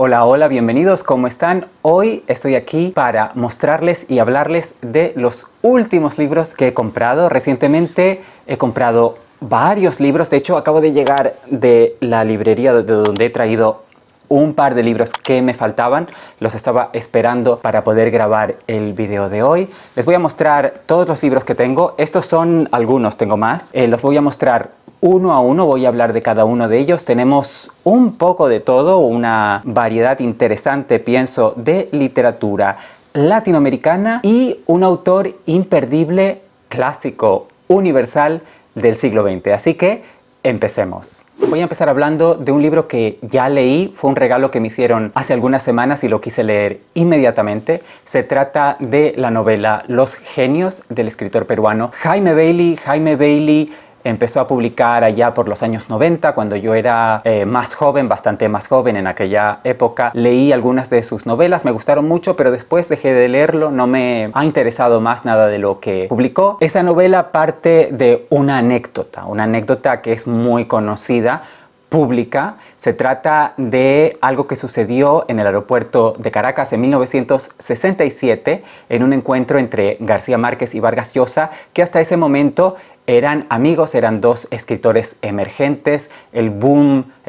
Hola, hola, bienvenidos, ¿cómo están? Hoy estoy aquí para mostrarles y hablarles de los últimos libros que he comprado. Recientemente he comprado varios libros, de hecho acabo de llegar de la librería de donde he traído un par de libros que me faltaban, los estaba esperando para poder grabar el video de hoy. Les voy a mostrar todos los libros que tengo, estos son algunos, tengo más, los voy a mostrar uno a uno, voy a hablar de cada uno de ellos. Tenemos un poco de todo, una variedad interesante, pienso, de literatura latinoamericana y un autor imperdible, clásico, universal del siglo XX. Así que empecemos. Voy a empezar hablando de un libro que ya leí, fue un regalo que me hicieron hace algunas semanas y lo quise leer inmediatamente. Se trata de la novela Los Genios del escritor peruano Jaime Bailey. Jaime Bailey empezó a publicar allá por los años 90, cuando yo era más joven, bastante más joven en aquella época. Leí algunas de sus novelas, me gustaron mucho, pero después dejé de leerlo, no me ha interesado más nada de lo que publicó. Esa novela parte de una anécdota que es muy conocida, pública. Se trata de algo que sucedió en el aeropuerto de Caracas en 1967, en un encuentro entre García Márquez y Vargas Llosa, que hasta ese momento eran amigos, eran dos escritores emergentes. El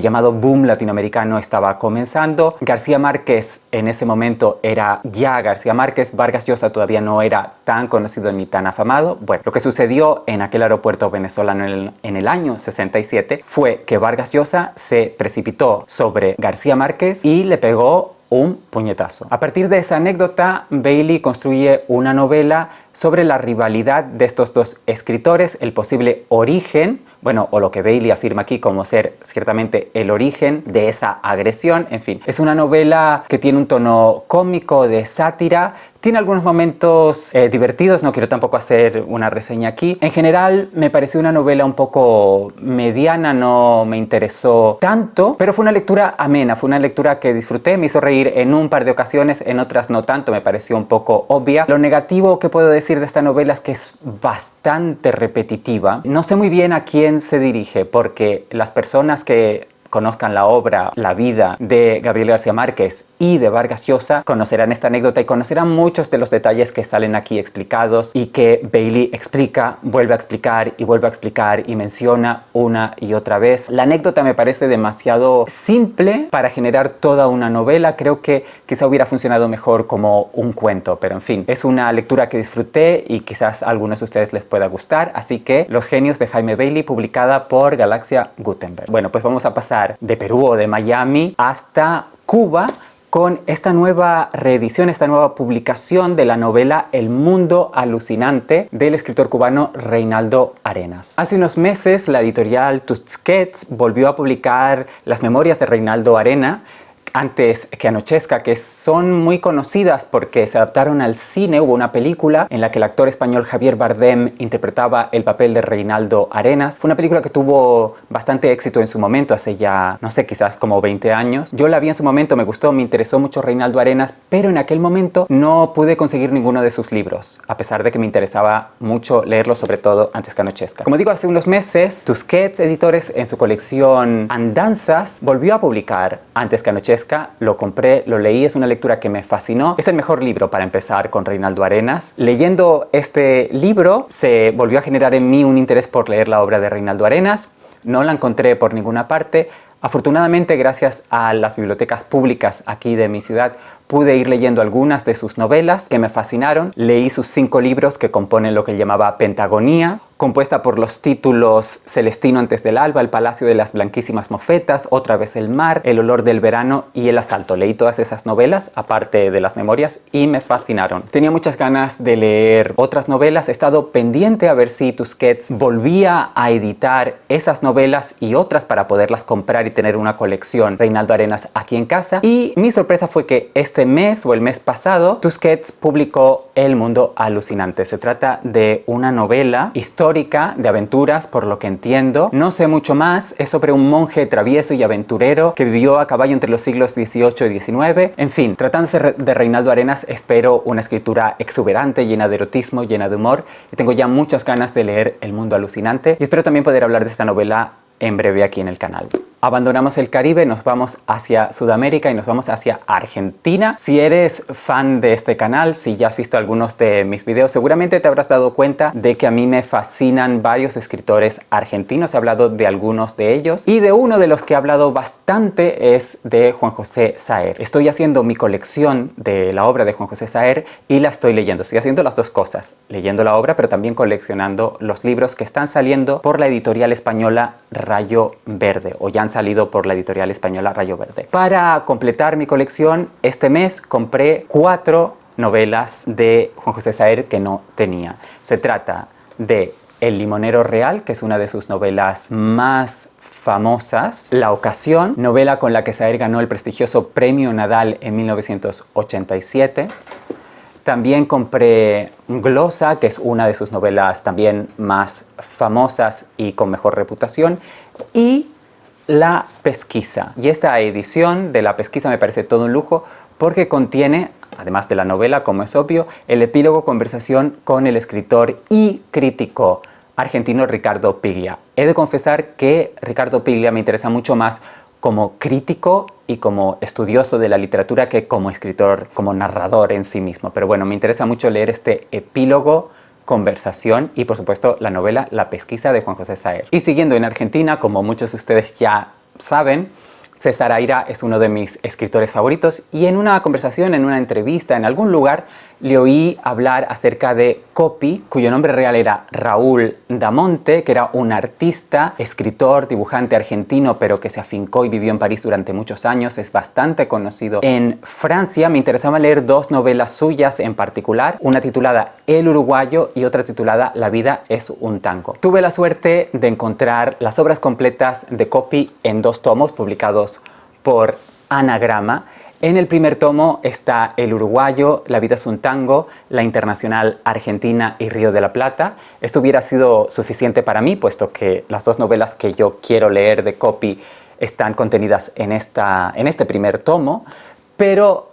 llamado boom latinoamericano estaba comenzando. García Márquez en ese momento era ya García Márquez, Vargas Llosa todavía no era tan conocido ni tan afamado. Bueno, lo que sucedió en aquel aeropuerto venezolano en el año 67 fue que Vargas Llosa se precipitó sobre García Márquez y le pegó un puñetazo. A partir de esa anécdota, Bailey construye una novela sobre la rivalidad de estos dos escritores, el posible origen, bueno, o lo que Bailey afirma aquí como ser ciertamente el origen de esa agresión. En fin, es una novela que tiene un tono cómico, de sátira, tiene algunos momentos divertidos, no quiero tampoco hacer una reseña aquí. En general me pareció una novela un poco mediana, no me interesó tanto, pero fue una lectura amena, fue una lectura que disfruté, me hizo reír en un par de ocasiones, en otras no tanto, me pareció un poco obvia. Lo negativo que puedo decir de esta novela es que es bastante repetitiva. No sé muy bien a quién se dirige, porque las personas que conozcan la obra, la vida de Gabriel García Márquez y de Vargas Llosa, conocerán esta anécdota y conocerán muchos de los detalles que salen aquí explicados y que Bailey explica, vuelve a explicar y vuelve a explicar y menciona una y otra vez. La anécdota me parece demasiado simple para generar toda una novela. Creo que quizá hubiera funcionado mejor como un cuento, pero en fin, es una lectura que disfruté y quizás a algunos de ustedes les pueda gustar. Así que Los Genios de Jaime Bailey, publicada por Galaxia Gutenberg. Bueno, pues vamos a pasar de Perú o de Miami hasta Cuba con esta nueva reedición, esta nueva publicación de la novela El Mundo Alucinante del escritor cubano Reinaldo Arenas. Hace unos meses la editorial Tusquets volvió a publicar las memorias de Reinaldo Arenas, antes que Anochezca, que son muy conocidas porque se adaptaron al cine. Hubo una película en la que el actor español Javier Bardem interpretaba el papel de Reinaldo Arenas. Fue una película que tuvo bastante éxito en su momento, hace ya, no sé, quizás como 20 años. Yo la vi en su momento, me gustó, me interesó mucho Reinaldo Arenas, pero en aquel momento no pude conseguir ninguno de sus libros, a pesar de que me interesaba mucho leerlos, sobre todo antes que Anochezca. Como digo, hace unos meses, Tusquets Editores, en su colección Andanzas, volvió a publicar Antes que Anochezca. Lo compré, lo leí, es una lectura que me fascinó. Es el mejor libro para empezar con Reinaldo Arenas. Leyendo este libro se volvió a generar en mí un interés por leer la obra de Reinaldo Arenas. No la encontré por ninguna parte. Afortunadamente, gracias a las bibliotecas públicas aquí de mi ciudad, pude ir leyendo algunas de sus novelas que me fascinaron. Leí sus 5 libros que componen lo que él llamaba Pentagonía, compuesta por los títulos Celestino antes del alba, El palacio de las blanquísimas mofetas, Otra vez el mar, El olor del verano y El asalto. Leí todas esas novelas, aparte de las memorias, y me fascinaron. Tenía muchas ganas de leer otras novelas. He estado pendiente a ver si Tusquets volvía a editar esas novelas y otras para poderlas comprar y tener una colección Reinaldo Arenas aquí en casa. Y mi sorpresa fue que este mes o el mes pasado Tusquets publicó El Mundo Alucinante. Se trata de una novela histórica de aventuras, por lo que entiendo. No sé mucho más. Es sobre un monje travieso y aventurero que vivió a caballo entre los siglos XVIII y XIX. En fin, tratándose de Reinaldo Arenas, espero una escritura exuberante, llena de erotismo, llena de humor. Y tengo ya muchas ganas de leer El Mundo Alucinante. Y espero también poder hablar de esta novela en breve aquí en el canal. abandonamos el Caribe, nos vamos hacia Sudamérica y nos vamos hacia Argentina. Si eres fan de este canal, si ya has visto algunos de mis videos, seguramente te habrás dado cuenta de que a mí me fascinan varios escritores argentinos. He hablado de algunos de ellos y de uno de los que he hablado bastante es de Juan José Saer. Estoy haciendo mi colección de la obra de Juan José Saer y la estoy leyendo. Estoy haciendo las dos cosas, leyendo la obra pero también coleccionando los libros que están saliendo por la editorial española Rayo Verde, o ya han salido por la editorial española Rayo Verde. Para completar mi colección, este mes compré 4 novelas de Juan José Saer que no tenía. Se trata de El limonero real, que es una de sus novelas más famosas. La ocasión, novela con la que Saer ganó el prestigioso Premio Nadal en 1987. También compré Glosa, que es una de sus novelas también más famosas y con mejor reputación. Y La Pesquisa. Y esta edición de La Pesquisa me parece todo un lujo porque contiene, además de la novela, como es obvio, el epílogo conversación con el escritor y crítico argentino Ricardo Piglia. He de confesar que Ricardo Piglia me interesa mucho más como crítico y como estudioso de la literatura que como escritor, como narrador en sí mismo. Pero bueno, me interesa mucho leer este epílogo conversación y por supuesto la novela La Pesquisa de Juan José Saer. Y siguiendo en Argentina, como muchos de ustedes ya saben, César Aira es uno de mis escritores favoritos y en una conversación, en una entrevista, en algún lugar, le oí hablar acerca de Coppi, cuyo nombre real era Raúl Damonte, que era un artista, escritor, dibujante argentino, pero que se afincó y vivió en París durante muchos años. Es bastante conocido en Francia. Me interesaba leer 2 novelas suyas en particular, una titulada El uruguayo y otra titulada La vida es un tango. Tuve la suerte de encontrar las obras completas de Coppi en 2 tomos publicados por Anagrama. En el primer tomo está El uruguayo, La vida es un tango, La internacional argentina y Río de la Plata. Esto hubiera sido suficiente para mí, puesto que las 2 novelas que yo quiero leer de Coppi están contenidas en este primer tomo, pero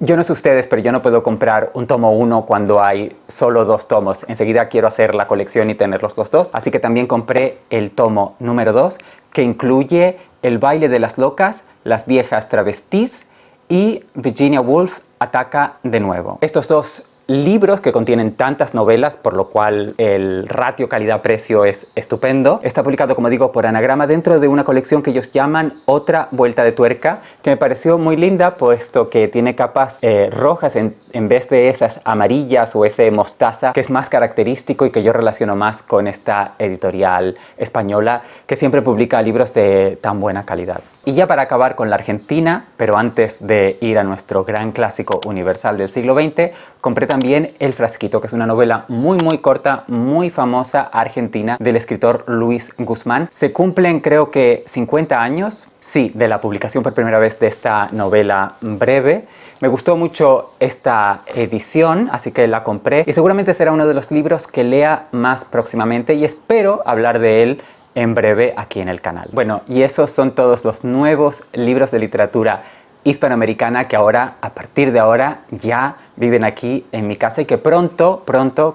yo no sé ustedes, pero yo no puedo comprar un tomo 1 cuando hay solo 2 tomos. Enseguida quiero hacer la colección y tenerlos los 2. Así que también compré el tomo número 2, que incluye El baile de las locas, Las viejas travestis y Virginia Woolf ataca de nuevo. Estos 2 libros que contienen tantas novelas, por lo cual el ratio calidad-precio es estupendo. Está publicado, como digo, por Anagrama dentro de una colección que ellos llaman Otra vuelta de tuerca, que me pareció muy linda, puesto que tiene capas rojas en vez de esas amarillas o ese mostaza, que es más característico y que yo relaciono más con esta editorial española, que siempre publica libros de tan buena calidad. Y ya para acabar con la Argentina, pero antes de ir a nuestro gran clásico universal del siglo XX, compré también El frasquito, que es una novela muy corta, muy famosa argentina del escritor Luis Guzmán. Se cumplen, creo que 50 años, sí, de la publicación por primera vez de esta novela breve. Me gustó mucho esta edición, así que la compré y seguramente será uno de los libros que lea más próximamente y espero hablar de él en breve aquí en el canal. Bueno, y esos son todos los nuevos libros de literatura hispanoamericana que ahora, a partir de ahora, ya viven aquí en mi casa y que pronto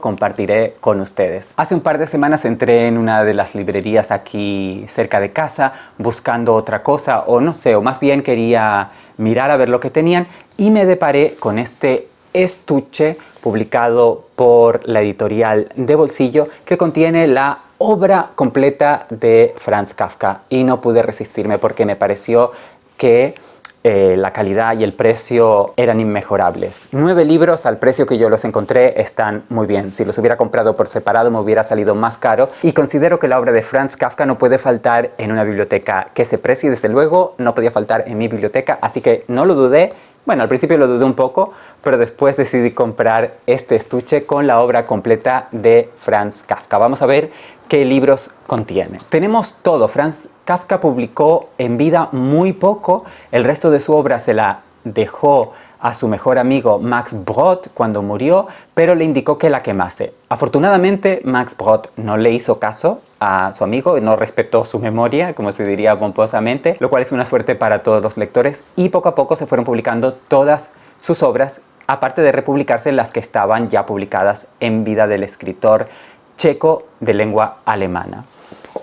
compartiré con ustedes. Hace un par de semanas entré en una de las librerías aquí cerca de casa buscando otra cosa, o no sé, o más bien quería mirar a ver lo que tenían y me deparé con este estuche publicado por la editorial de bolsillo que contiene la obra completa de Franz Kafka y no pude resistirme porque me pareció que la calidad y el precio eran inmejorables. 9 libros al precio que yo los encontré están muy bien. Si los hubiera comprado por separado me hubiera salido más caro y considero que la obra de Franz Kafka no puede faltar en una biblioteca que se precie. Desde luego no podía faltar en mi biblioteca, así que no lo dudé. Bueno, al principio lo dudé un poco, pero después decidí comprar este estuche con la obra completa de Franz Kafka. Vamos a ver qué libros contiene. Tenemos todo. Franz Kafka publicó en vida muy poco. El resto de su obra se la dejó a su mejor amigo Max Brod cuando murió, pero le indicó que la quemase. Afortunadamente, Max Brod no le hizo caso a su amigo, no respetó su memoria, como se diría pomposamente, lo cual es una suerte para todos los lectores, y poco a poco se fueron publicando todas sus obras, aparte de republicarse las que estaban ya publicadas en vida del escritor checo de lengua alemana.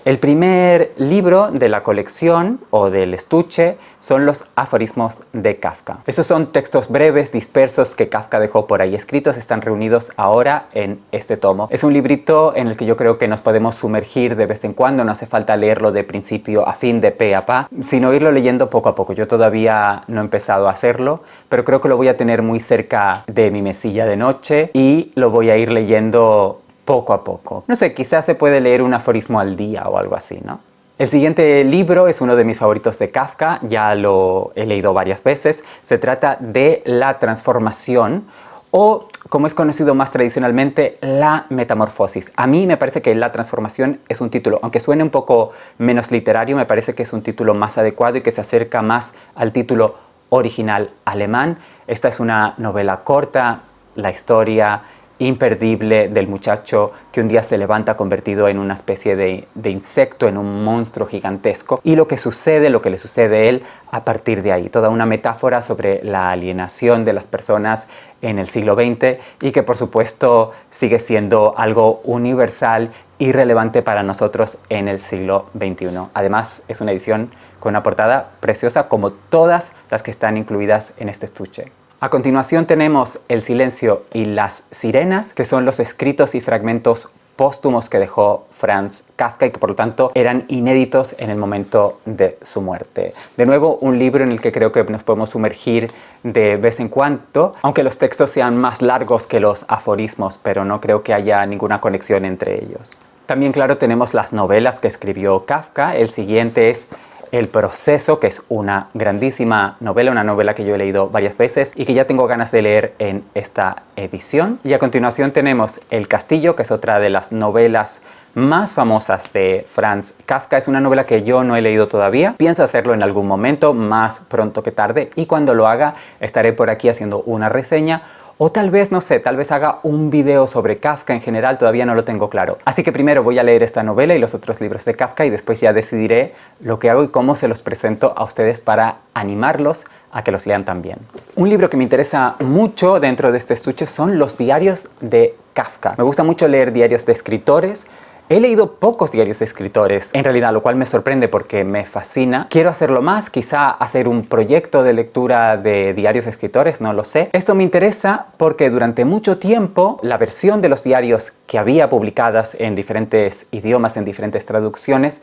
El primer libro de la colección o del estuche son los aforismos de Kafka. Esos son textos breves, dispersos que Kafka dejó por ahí escritos, están reunidos ahora en este tomo. Es un librito en el que yo creo que nos podemos sumergir de vez en cuando, no hace falta leerlo de principio a fin, de pe a pa, sino irlo leyendo poco a poco. Yo todavía no he empezado a hacerlo, pero creo que lo voy a tener muy cerca de mi mesilla de noche y lo voy a ir leyendo poco a poco. No sé, quizás se puede leer un aforismo al día o algo así, ¿no? El siguiente libro es uno de mis favoritos de Kafka, ya lo he leído varias veces. Se trata de La transformación, o como es conocido más tradicionalmente, La metamorfosis. A mí me parece que La transformación es un título, aunque suene un poco menos literario, me parece que es un título más adecuado y que se acerca más al título original alemán. Esta es una novela corta, la historia imperdible del muchacho que un día se levanta convertido en una especie de insecto, en un monstruo gigantesco, y lo que le sucede a él a partir de ahí. Toda una metáfora sobre la alienación de las personas en el siglo XX y que por supuesto sigue siendo algo universal y relevante para nosotros en el siglo XXI. Además es una edición con una portada preciosa como todas las que están incluidas en este estuche. A continuación tenemos El silencio y las sirenas, que son los escritos y fragmentos póstumos que dejó Franz Kafka y que por lo tanto eran inéditos en el momento de su muerte. De nuevo, un libro en el que creo que nos podemos sumergir de vez en cuando, aunque los textos sean más largos que los aforismos, pero no creo que haya ninguna conexión entre ellos. También, claro, tenemos las novelas que escribió Kafka. El siguiente es El proceso, que es una grandísima novela, una novela que yo he leído varias veces y que ya tengo ganas de leer en esta edición. Y a continuación tenemos El castillo, que es otra de las novelas más famosas de Franz Kafka. Es una novela que yo no he leído todavía. Pienso hacerlo en algún momento, más pronto que tarde, y cuando lo haga estaré por aquí haciendo una reseña. O tal vez, no sé, tal vez haga un video sobre Kafka en general, todavía no lo tengo claro. Así que primero voy a leer esta novela y los otros libros de Kafka y después ya decidiré lo que hago y cómo se los presento a ustedes para animarlos a que los lean también. Un libro que me interesa mucho dentro de este estuche son los diarios de Kafka. Me gusta mucho leer diarios de escritores. He leído pocos diarios de escritores, en realidad, lo cual me sorprende porque me fascina. Quiero hacerlo más, quizá hacer un proyecto de lectura de diarios de escritores, no lo sé. Esto me interesa porque durante mucho tiempo la versión de los diarios que había publicadas en diferentes idiomas, en diferentes traducciones,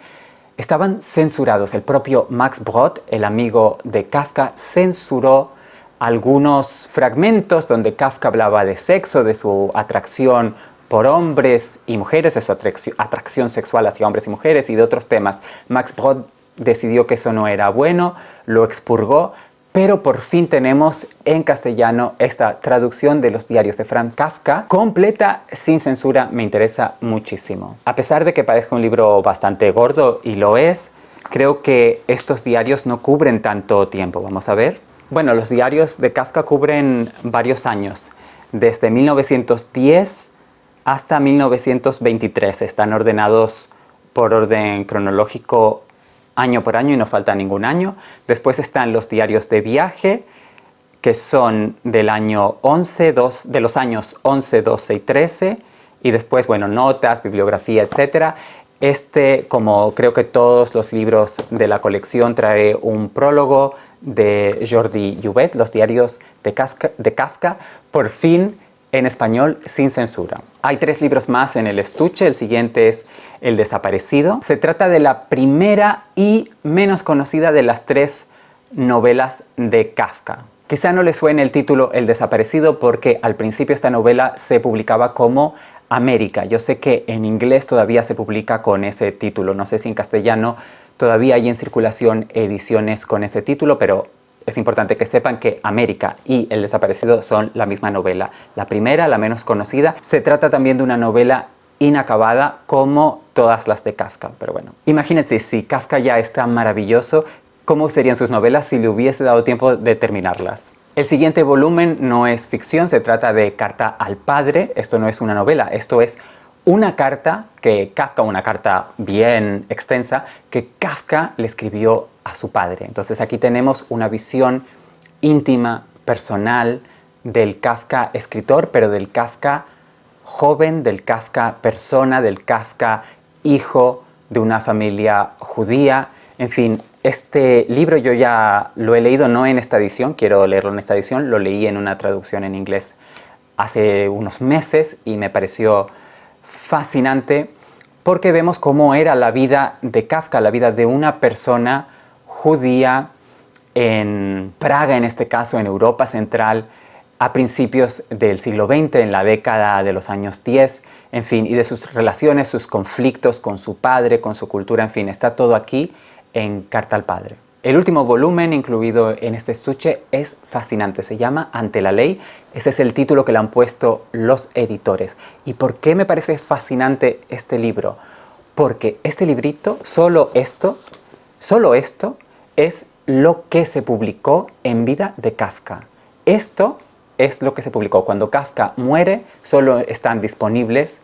estaban censurados. El propio Max Brod, el amigo de Kafka, censuró algunos fragmentos donde Kafka hablaba de sexo, de su atracción por hombres y mujeres, de su atracción sexual hacia hombres y mujeres y de otros temas. Max Brod decidió que eso no era bueno, lo expurgó, pero por fin tenemos en castellano esta traducción de los diarios de Franz Kafka, completa, sin censura. Me interesa muchísimo. A pesar de que parezca un libro bastante gordo, y lo es, creo que estos diarios no cubren tanto tiempo. Vamos a ver. Bueno, los diarios de Kafka cubren varios años, desde 1910 hasta 1923. Están ordenados por orden cronológico año por año y no falta ningún año. Después están los diarios de viaje, que son del año 11, de los años 11, 12 y 13. Y después, bueno, notas, bibliografía, etc. Este, como creo que todos los libros de la colección, trae un prólogo de Jordi Llobet, los diarios de Kafka, por fin en español sin censura. Hay 3 libros más en el estuche. El siguiente es El desaparecido. Se trata de la primera y menos conocida de las 3 novelas de Kafka. Quizá no le suene el título El desaparecido porque al principio esta novela se publicaba como América. Yo sé que en inglés todavía se publica con ese título. No sé si en castellano todavía hay en circulación ediciones con ese título, pero es importante que sepan que América y El desaparecido son la misma novela. La primera, la menos conocida, se trata también de una novela inacabada como todas las de Kafka. Pero bueno, imagínense, si Kafka ya es tan maravilloso, ¿cómo serían sus novelas si le hubiese dado tiempo de terminarlas? El siguiente volumen no es ficción, se trata de Carta al padre. Esto no es una novela, esto es una carta que Kafka, una carta bien extensa, que Kafka le escribió a su padre. Entonces aquí tenemos una visión íntima, personal, del Kafka escritor, pero del Kafka joven, del Kafka persona, del Kafka hijo de una familia judía. En fin, este libro yo ya lo he leído, no en esta edición, quiero leerlo en esta edición, lo leí en una traducción en inglés hace unos meses y me pareció fascinante porque vemos cómo era la vida de Kafka, la vida de una persona judía en Praga, en este caso, en Europa Central, a principios del siglo XX, en la década de los años 10, en fin, y de sus relaciones, sus conflictos con su padre, con su cultura, en fin, está todo aquí en Carta al Padre. El último volumen incluido en este estuche es fascinante, se llama Ante la Ley, ese es el título que le han puesto los editores. ¿Y por qué me parece fascinante este libro? Porque este librito, solo esto, es lo que se publicó en vida de Kafka. Esto es lo que se publicó. Cuando Kafka muere, solo están disponibles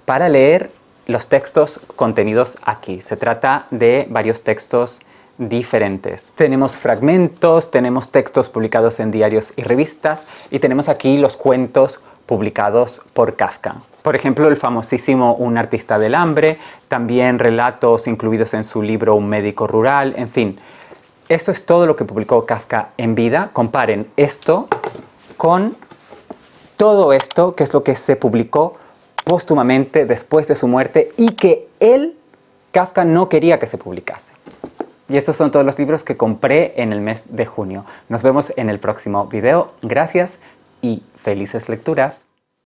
para leer los textos contenidos aquí. Se trata de varios textos diferentes. Tenemos fragmentos, tenemos textos publicados en diarios y revistas y tenemos aquí los cuentos publicados por Kafka. Por ejemplo, el famosísimo Un artista del hambre, también relatos incluidos en su libro Un médico rural, en fin. Esto es todo lo que publicó Kafka en vida. Comparen esto con todo esto, que es lo que se publicó póstumamente después de su muerte y que él, Kafka, no quería que se publicase. Y estos son todos los libros que compré en el mes de junio. Nos vemos en el próximo video. Gracias y felices lecturas.